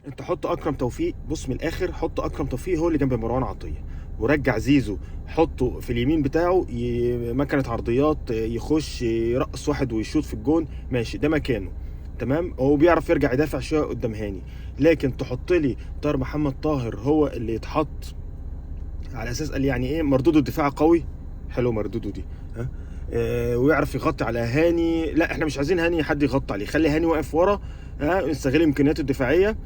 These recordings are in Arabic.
انت حط اكرم توفيق، بص من الاخر، حط اكرم توفيق هو اللي جنب مروان عطيه، ورجع زيزو حطه في اليمين بتاعه، مكنه عرضيات، يخش يرقص واحد ويشوط في الجون، ماشي ده مكانه. تمام، هو بيعرف يرجع يدافع شويه قدام هاني. لكن تحط لي طاهر محمد طاهر هو اللي يتحط على اساس قال يعني ايه مردوده الدفاع قوي، حلو مردوده دي، ها، ويعرف يغطي على هاني. لا احنا مش عايزين هاني حد يغطي عليه، خلي هاني واقف ورا، ها، نستغل امكانياته الدفاعيه،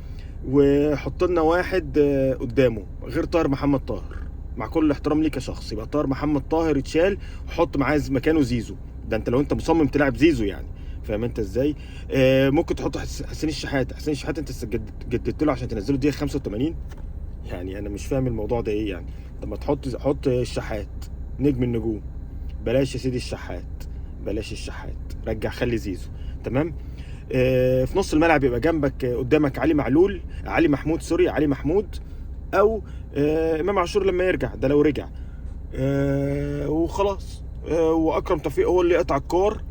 وحط لنا واحد قدامه غير طاهر محمد طاهر. مع كل الاحترام ليه كشخص، يبقى طاهر محمد طاهر يتشال وحط معاه مكانه زيزو. ده انت لو انت مصمم تلعب زيزو يعني، فاهم انت ازاي؟ ممكن تحط حسين الشحات. حسين الشحات انت جددت له عشان تنزله دقيقه 85، يعني انا مش فاهم الموضوع ده ايه يعني. طب ما حط الشحات نجم النجوم، بلاش يا سيدي الشحات، بلاش الشحات، رجع خلي زيزو. تمام. في نص الملعب يبقى جنبك قدامك علي معلول، علي محمود، سوري، علي محمود، او امام عاشور لما يرجع، ده لو رجع، وخلاص. واكرم توفيق هو اللي يقطع الكور،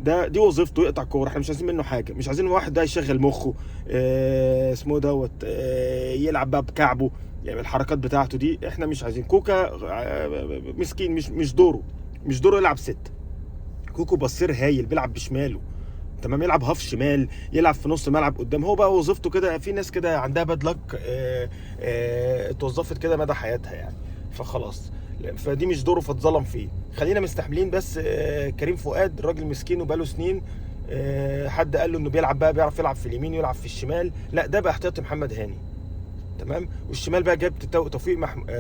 دي وظيفته، يقطع الكور. احنا مش عايزين منه حاجه، مش عايزين واحد ده يشغل مخه، اسمه دوت، يلعب بقى بكعبه، يعني الحركات بتاعته دي احنا مش عايزين. كوكا مسكين، مش دوره، مش دوره يلعب ست. كوكو بصير هايل، بيلعب بشماله، تمام، يلعب هاف شمال، يلعب في نص الملعب قدام، هو بقى وظيفته كده. في ناس كده عندها باد لك، اتوظفت كده مدى حياتها يعني، فخلاص، فدي مش دوره فاتظلم فيه. خلينا مستحملين بس كريم فؤاد راجل مسكين وبقاله سنين، حد قال له انه بيلعب بقى، بيعرف يلعب في اليمين ويلعب في الشمال، لا ده بقى احتياطي محمد هاني. تمام. والشمال بقى جبت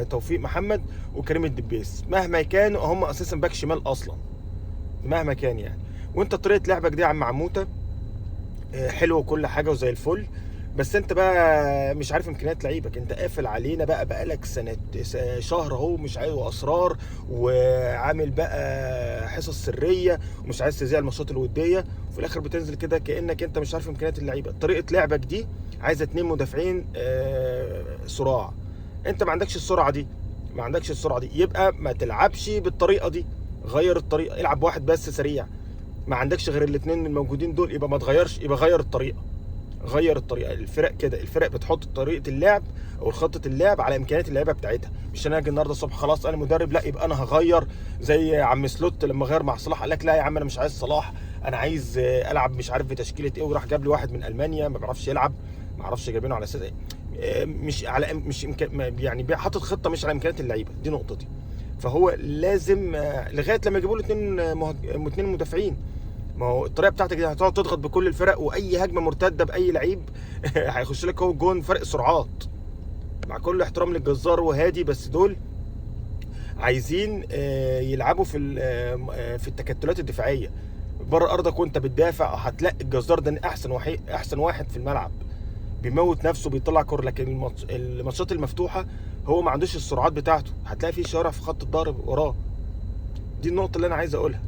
توفيق محمد وكريم الدبيس، مهما كانوا هم اساسا باك شمال اصلا، مهما كان يعني. وانت طريقه لعبك دي يا عم عموته حلوه وكل حاجه وزي الفل، بس انت بقى مش عارف امكانيات لعيبك. انت قافل علينا بقالك سنه، شهر اهو، مش عايز، واسرار، وعامل بقى حصص سريه، ومش عايز تذيع الماتشات الوديه، وفي الاخر بتنزل كده كانك انت مش عارف امكانيات اللعيبه. طريقه لعبك دي عايزه اتنين مدافعين صراع، انت ما عندكش السرعه دي، ما عندكش السرعه دي، يبقى ما تلعبش بالطريقه دي، غير الطريقه، العب واحد بس سريع. ما عندكش غير الاثنين الموجودين دول، يبقى ما تغيرش، يبقى غير الطريقه، غير الطريقه. الفرق كده، الفرق بتحط طريقه اللعب او خطه اللعب على امكانيات اللعيبه بتاعتها، مش انا اجي النهارده الصبح خلاص انا مدرب، لا يبقى انا هغير زي عم سلوت لما غير مع صلاح، قال لك لا يا عم انا مش عايز صلاح، انا عايز العب مش عارف بتشكيله ايه، وراح جاب لي واحد من المانيا ما بيعرفش يلعب، ما اعرفش جايبينه على اساس ايه، مش على مش يعني حاطط خطه مش على امكانيات اللعيبه، دي نقطتي. فهو لازم لغايه لما يجيبوا له اثنين مدافعين. ما هو الطريقه بتاعتك دي هتقعد تضغط بكل الفرق، واي هجمه مرتده باي لعيب هيخش لك هو الجون، فرق سرعات. مع كل احترام للجزار وهادي، بس دول عايزين يلعبوا في التكتلات الدفاعيه بره ارضك، وانت بتدافع هتلاقي الجزار ده احسن واحد في الملعب، بيموت نفسه، بيطلع كور. لكن الماتشات المفتوحه هو ما عندوش السرعات بتاعته، هتلاقي فيه شوارع في خط الظهر وراه. دي النقطه اللي انا عايز اقولها.